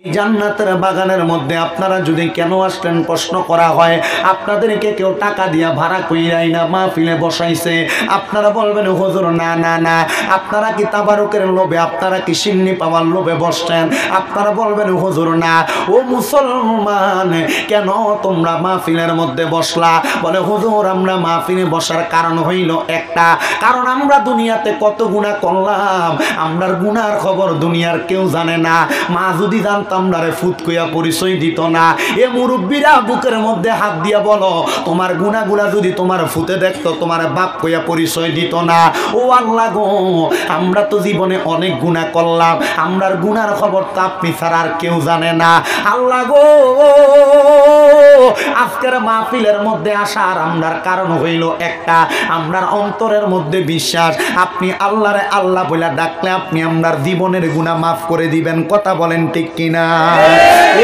জান্নাতের বাগানের মধ্যে আপনারা যদি কেন আসলেন প্রশ্ন করা হয়, আপনাদেরকে কেউ টাকা দিয়া ভাড়া কইরাই না মাহফিলে বসাইছে, আপনারা বলবেন হুজুর না না না, আপনারা কি তাবারুকের লোভে, আপনারা কি সিন্নি পাওয়ার লোভে বসছেন? আপনারা বলবেন হুজুর না। ও মুসলমান, কেন তোমরা মাহফিলের মধ্যে বসলা? বলে হুজুর আমরা মাহফিলে বসার কারণ হইল একটা, কারণ আমরা দুনিয়াতে কত গুনাহ করলাম, আমরার গুনার খবর দুনিয়ার কেউ জানে না। মা যদি জানতো আমরারে ফুত কইয়া পরিচয় দিত না। এ মুরব্বীরা বুকের মধ্যে হাত দিয়া বলো, তোমার গুনাহগুলা যদি তোমার ফুতে দেখতো, তোমার বাপ কইয়া পরিচয় দিত না। ও আল্লাহ গো, আমরা তো জীবনে অনেক গুনাহ করলাম, আমরার গুনার খবর তো আপনি ছাড়া আর কেউ জানে না। আল্লাহ গো, আজকের মাহফিলের মধ্যে আসার আমরার কারণ হইল একটা, আমরার অন্তরের মধ্যে বিশ্বাস আপনি আল্লাহরে আল্লাহ বলে ডাকলে আপনি আমরার জীবনের গুনাহ মাফ করে দিবেন। কথা বলেন ঠিক কিনা?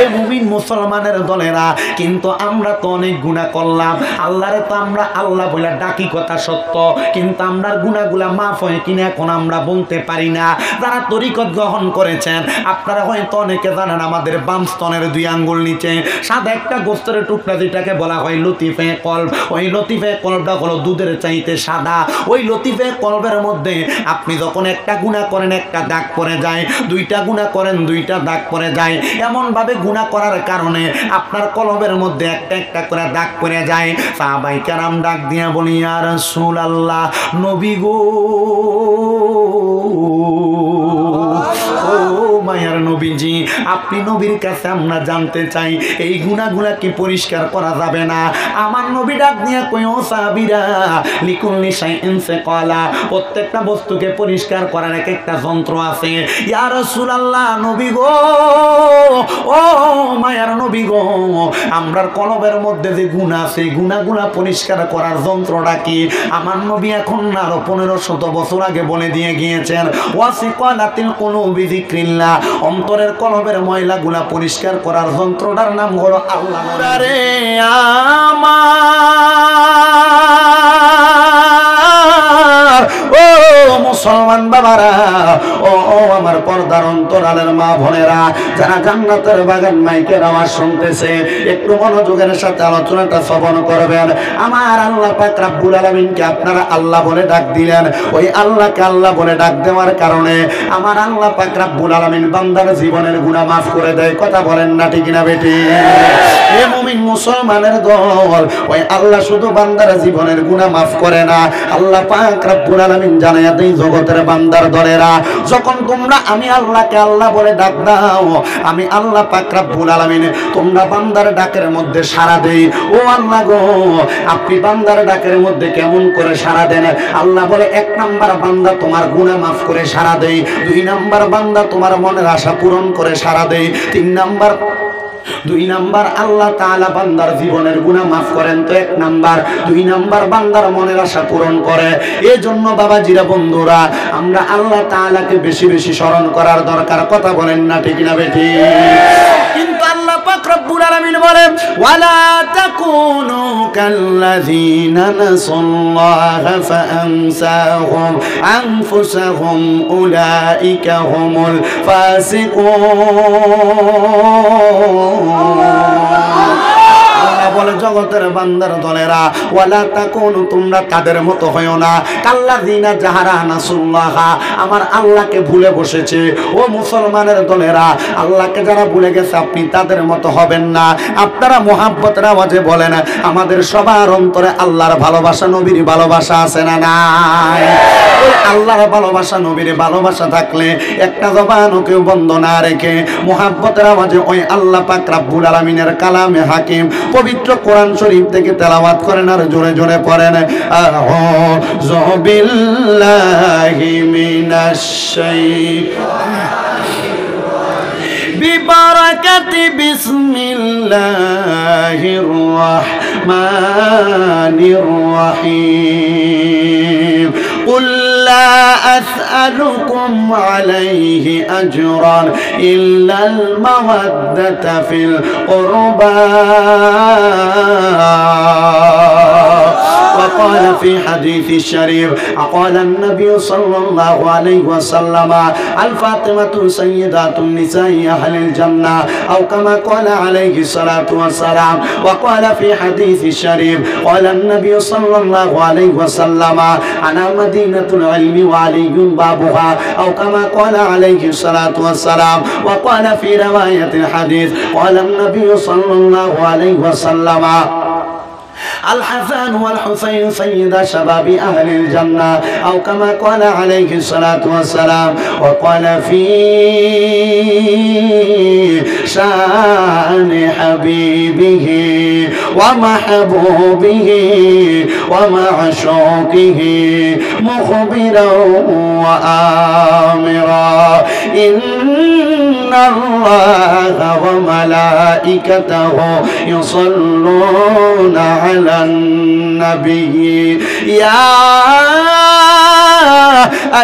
এ মুমিন মুসলমানের দলেরা, কিন্তু আমরা তো অনেক গুনাহ করলাম, আল্লাহরে তো আমরা আল্লাহ বলে ডাকি, কথা সত্য, কিন্তু আমরার গুনাহগুলা মাফ হয় কিনা এখন আমরা বলতে পারি না। যারা তরিকত গ্রহণ করেছেন আপনারা হয়তো অনেকে জানেন, আমাদের বাম স্তনের 2 আঙ্গুল নিচে সাদা একটা গোস্তের টুকরা যেটাকে বলা হয় লতিফে কলব, ওই লতিফে কলবটা হলো দুধের চাইতে সাদা। ওই লতিফে কলবের মধ্যে আপনি যখন একটা গুনাহ করেন একটা দাগ পড়ে যায়, 2টা গুনাহ করেন 2টা দাগ পড়ে যায়। এমন ভাবে গুনাহ করার কারণে আপনার কলবের মধ্যে একটা একটা করে দাগ পড়ে যায়। সাহাবায়ে কেরাম ডাক দিয়া বলি, ইয়া রাসূলুল্লাহ, নবী গো, মায়ার নবীজি, আপনি নবীর কাছে আমরা জানতে চাই এই গুনাহগুলা কি পরিষ্কার করা যাবে না? আমার নবী ডাক দিয়া কই, ও সাহাবীরা, লিকুল্লি শাইইন সাকালা, প্রত্যেকটা বস্তুকে পরিষ্কার করার এক একটা যন্ত্র আছে। ইয়া রাসূলুল্লাহ, নবী গো, ও মায়ার নবী গো, আমরার কলবের মধ্যে যে গুনাহ আছে, গুনাহগুলা পরিষ্কার করার যন্ত্রটা কি? আমার নবী এখন না আরো 1500 বছর আগে বলে দিয়ে গিয়েছেন, ওয়াসিকালাতিল কুলুবি যিকরিল্লাহ, অন্তরের কলবের ময়লাগুলা পরিষ্কার করার যন্ত্রটার নাম হলো আল্লাহ। রে আমার ও মুসলমান বাবারা, ও আমার পর্দার অন্তরালের মা বোনেরা, যারা জান্নাতের বাগান মাইকের আওয়াজ শুনতেছে, একটু মনোযোগের সাথে আলোচনাটা শ্রবণ করবেন। আমার আল্লাহ পাক রব্বুল আলামিনকে আপনারা আল্লাহ বলে ডাক দিলেন, ওই আল্লাহকে আল্লাহ বলে ডাক দেওয়ার কারণে আমার আল্লাহ পাক রব্বুল আলামিন বান্দার জীবনের গুনাহ মাফ করে দেয়। কথা বলেন না ঠিক না বেটি? এ মুমিন মুসলমানের দল, ওই আল্লাহ শুধু বান্দার জীবনের গুনাহ মাফ করে না, আল্লাহ পাক রব্বুল আলামিন জানায়া দেয় জগতের বান্দার দলেরা, যখন তোমরা আমি আল্লাহকে আল্লাহ বলে ডাক দাও, আমি আল্লাহ পাক রব্বুল আলামিন তোমরা বান্দার ডাকের মধ্যে সাড়া দেই। ও আল্লাহ গো, আপনি বান্দার ডাকের মধ্যে কেমন করে সাড়া দেন? আল্লাহ বলে, 1 নাম্বার বান্দা তোমার গুনাহ মাফ করে সাড়া দেই, 2 নাম্বার বান্দা তোমার মনের আশা পূরণ করে সাড়া দেই, 2 নাম্বার আল্লাহ তাআলা বান্দার জীবনের গুনাহ মাফ করেন তো 1 নাম্বার, 2 নাম্বার বান্দার মনের আশা পূরণ করে। এই জন্য বাবাজিরা, বন্ধুরা, আমরা আল্লাহ তাআলাকে বেশি বেশি স্মরণ করার দরকার। কথা বলেন না ঠিক না বেটি? কিন্তু আল্লাহ পাক রব্বুল আলামিন বলেন, ওয়ালা তাকুনু কাল্লাযীনা নাসাল্লাহা ফাআনসাহুম আনফুসাহুম উলাইকা হুমুল ফাসিকুন। বলে জগতের বান্দার দলেরা, ওয়ালা তাকুনু, তোমরা তাদের মতো হয়ো না, কাল্লাযীনা যাহারা নাসুল্লাহা, আমার আল্লাহকে ভুলে বসেছে। ও মুসলমানের দলেরা, আল্লাহকে যারা ভুলে গেছে আপনি তাদের মতো হবেন না। আপনারা মুহাব্বতের আওয়াজে বলেন, আমাদের সবার অন্তরে আল্লাহর ভালোবাসা, নবীর ভালোবাসা আছে না নাই? আল্লাহর ভালোবাসা, নবীর ভালোবাসা থাকলে একটা জবানও কেউ বন্ধ না রেখে মুহাব্বতের আওয়াজে ওই আল্লাহ পাক রব্বুল আলামিনের কালামে হাকিম পবিত্র কোরআন শরীফ থেকে তেলাওয়াত করেন আর জোরে জোরে পড়েন, আউযু বিল্লাহি মিনাশ শাইতানির রাজিম বিবারাকাতি বিসমিল্লাহির রাহমানির রাহিম। قل لا أسألكم عليه أجرا إلا المودة في القربى وقال في حديث الشريف قال النبي صلى الله عليه وسلم الفاطمة سيدات النساء أهل الجنة أو كما قال عليه الصلاة والسلام. وقال في حديث الشريف قال النبي صلى الله عليه وسلم أنا مدينة العلم وعلي بابها أو كما قال عليه الصلاة والسلام. وقال في رواية الحديث قال النبي صلى الله عليه وسلم الحسن والحسين سيد شباب أهل الجنة أو كما قال عليه الصلاة والسلام. وقال في شأن حبيبه ومحبوبه ومعشوقه مخبرا وآمرا إن الله وملائكته يصلون على النبي يا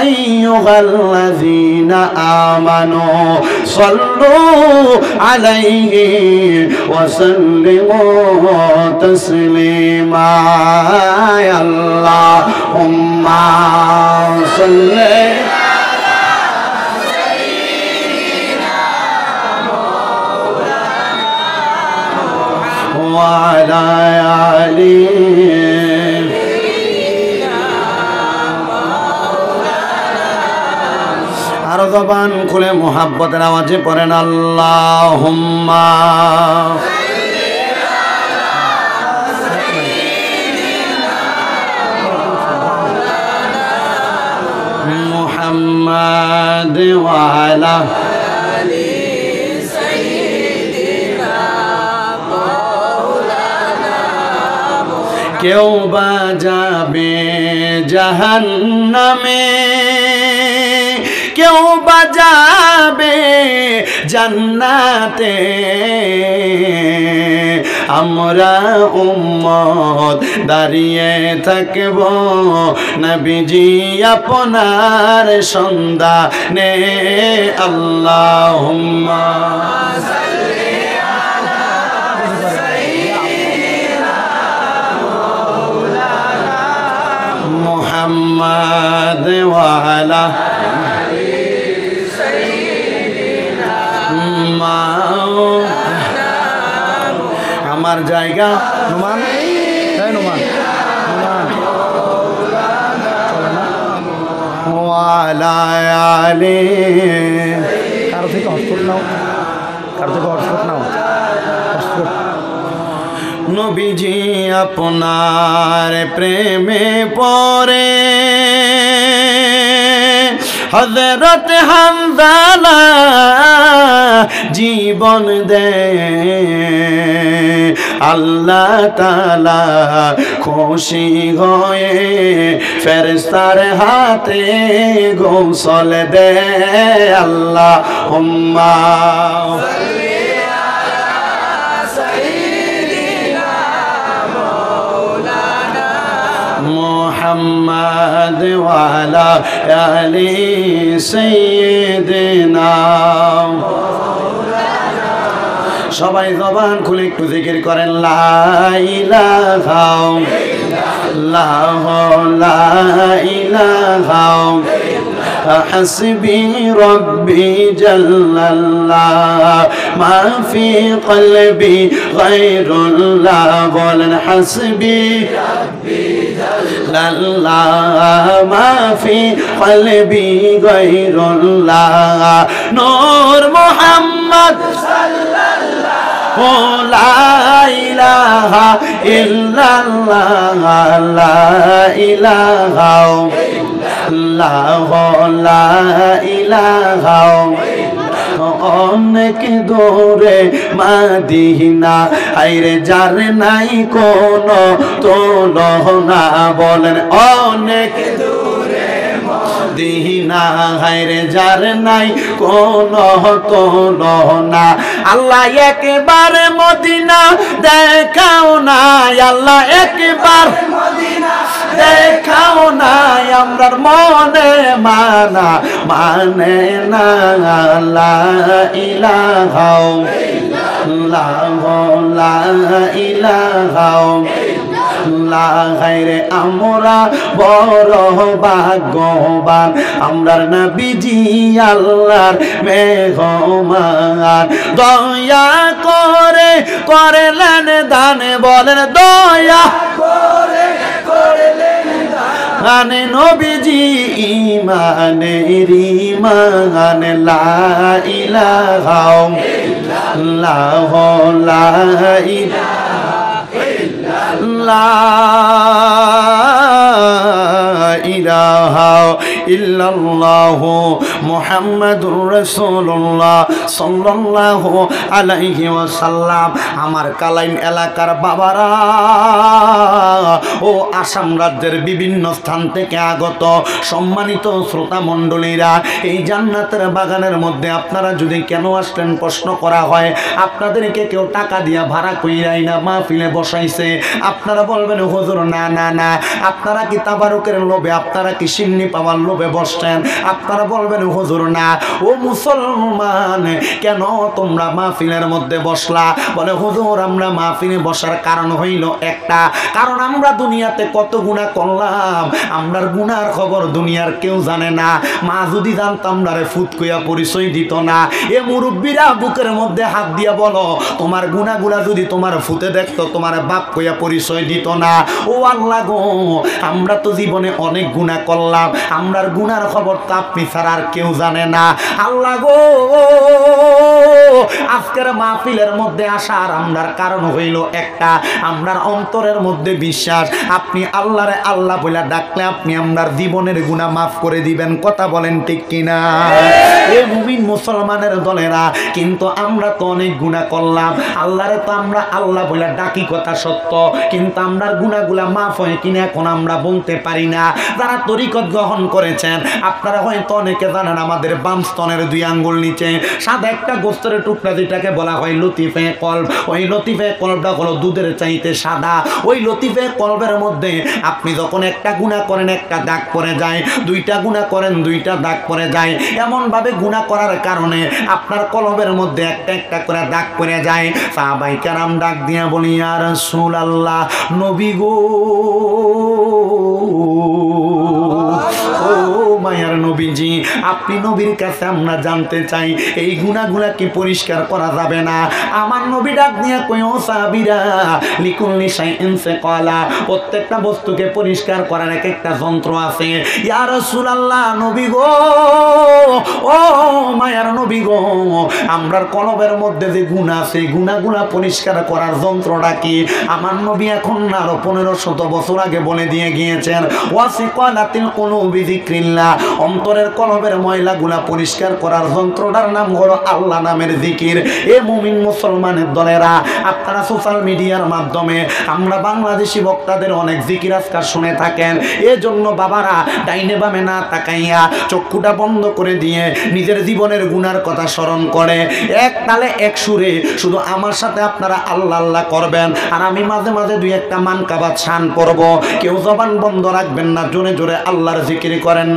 أيها الذين آمنوا صلوا عليه وسلموا تسليما اللهم صل وعلى آله আর জবান খুলে মুহাব্বতের আওয়াজে পড়েন আল্লাহুম্মা মুহাম্মাদ ওয়া আলা কেউ বা যাবে জাহান্নামে কেউ বা যাবে জান্নাতে আমরা উম্মত দাঁড়িয়ে থাকব নবীজি আপনার সন্ধানে আল্লাহুম্মা محمد وعلى আমার জায়গা নুমান নুমান ওয়ালা আলি কার থেকে হটস্পট নাও হটস্পট নবীজি আপনার প্রেমে পড়ে হযরত হামজালা জীবন দে আল্লাহ তাআলা খুশি হয়ে ফেরেশতার হাতে গোসল দে আল্লাহুম্মা محمد وعلى آل سيدنا সবাই জবান খুলে একটু জিকির করেন লা ইলাহা ইল্লাল্লাহ লা ইলাহা حسبي ربي جل الله ما في قلبي غير الله بولن حسبي ربي جل الله ما في قلبي غير الله نور محمد صلى الله لا إله إلا الله لا إله লা ইলাহা অনেক দূরে মাদিনা আইরে যার নাই কোনো তুলনা বলেন অনেক দূরে মাদিনা আইরে যার নাই কোনো তুলনা আল্লাহ একবার মদিনা দেখাও না আল্লাহ একবার মদিনা দেখাও না আমরার মনে মানে না লা ইলাহা ইল্লাল্লাহ লা ইলাহা আল্লাহ হায়রে আমরা বড় ভাগ্যবান, আমরার নবীজি আল্লাহর মেহমান। দয়া করে করলেন দান, বলেন দয়া করে করলেন দান, নবীজি ইমানের ইমান, লা ইলাহা ইল্লাল্লাহ, লা ইলাহা ইল্লাল্লাহু মুহাম্মাদুর রাসূলুল্লাহ সাল্লাল্লাহু আলাইহি ওয়াসাল্লাম। আমার কালাইন এলাকার বাবারা ও আসাম রাজ্যের বিভিন্ন স্থান থেকে আগত সম্মানিত শ্রোতা মণ্ডলীরা, এই জান্নাতের বাগানের মধ্যে আপনারা যদি কেন আসলেন প্রশ্ন করা হয়, আপনাদেরকে কেউ টাকা দিয়া ভাড়া কইরাই না মাহফিলে বসাইছে, আপনারা বলবেন হুজুর না না না, আপনারা কি তাবারুকের লোভে, আপনারা কি সিন্নি পাওয়ার লোভে বসছেন? আপনারা বলবেন হুজুর না। ও মুসলমান, কেন তোমরা মাহফিলের মধ্যে বসলা? বলে হুজুর আমরা মাহফিলে বসার কারণ হইল একটা, কারণ আমরা দুনিয়াতে কত গুনাহ করলাম, আমরার গুনার খবর দুনিয়ার কেউ জানে না। মা যদি জানতাম না রে ফুট কইয়া পরিচয় দিত না। এ মুরব্বীরা বুকের মধ্যে হাত দিয়া বলো, তোমার গুনাহগুলা যদি তোমার ফুতে দেখতো, তোমার বাপ কইয়া পরিচয় দিত না। ও আল্লাহ গো, আমরা তো জীবনে অনেক গুনাহ করলাম, আমরার গুনার খবর তো আপনি ছাড়া আর কেউ জানে না। আল্লাহ গো, আজকের মাহফিলের মধ্যে আসার আমরার কারণ হইল একটা, আমরার অন্তরের মধ্যে বিশ্বাস আপনি আল্লাহরে আল্লাহ বলে ডাকলে আপনি আমরার জীবনের গুনাহ মাফ করে দিবেন। কথা বলেন ঠিক কিনা? এ মুমিন মুসলমানের দলেরা, কিন্তু আমরা তো অনেক গুনাহ করলাম, আল্লাহরে তো আমরা আল্লাহ বলে ডাকি কথা সত্য, কিন্তু আমরার গুনাহগুলা মাফ হয় কিনা এখন আমরা বলতে পারি না। যারা তরিকত গ্রহণ করেছেন আপনারা হয়তো অনেকে জানেন, আমাদের বাম স্তনের 2 আঙ্গুল নিচে সাদা একটা গোস্তের টুকরা যেটাকে বলা হয় লতিফে কলব, ওই লতিফে কলবটা হলো দুধের চাইতে সাদা। ওই লতিফে কলবের মধ্যে আপনি যখন একটা গুনাহ করেন একটা দাগ পড়ে যায়, 2টা গুনাহ করেন 2টা দাগ পড়ে যায়। এমন ভাবে গুনাহ করার কারণে আপনার কলবের মধ্যে একটা একটা করে দাগ পড়ে যায়। সাহাবায়ে কেরাম ডাক দিয়া বলি, ইয়া রাসূলুল্লাহ, নবী গো, ও মায়ার নবীজি, আপনি নবীর কাছে আমরা জানতে চাই এই গুনাহগুলা কি পরিষ্কার করা যাবে না? আমার নবী ডাক দিয়া কই, ও সাহাবীরা, লিকুল্লি শাইইন সাকালা, প্রত্যেকটা বস্তুকে পরিষ্কার করার এক একটা যন্ত্র আছে। ইয়া রাসূলুল্লাহ, নবী গো, ও মায়ার নবী গো, আমরার কলবের মধ্যে যে গুনাহ আছে, গুনাহগুলা পরিষ্কার করার যন্ত্রটা কি? আমার নবী এখন আরো 1500 বছর আগে বলে দিয়ে গিয়েছেন, ওয়াসিকালাতিল কুলুবি যিকরিল্লাহ, অন্তরের কলবের ময়লাগুলা পরিষ্কার করার যন্ত্রটার নাম হলো আল্লাহ নামের জিকির। এ মুমিন মুসলমানের দলেরা, আপনারা সোশ্যাল মিডিয়ার মাধ্যমে আমরা বাংলাদেশি বক্তাদের অনেক জিকির আজকার শুনে থাকেন। এজন্য বাবারা ডাইনে বামে না তাকাইয়া চক্ষুটা বন্ধ করে দিয়ে নিজের জীবনের গুনার কথা স্মরণ করে এক তালে এক সুরে শুধু আমার সাথে আপনারা আল্লাহ আল্লাহ করবেন, আর আমি মাঝে মাঝে 2-1টা মানকাবাত শান করব। কেউ জবান বন্ধ রাখবেন না, জোরে জোরে আল্লাহর জিকির করেন।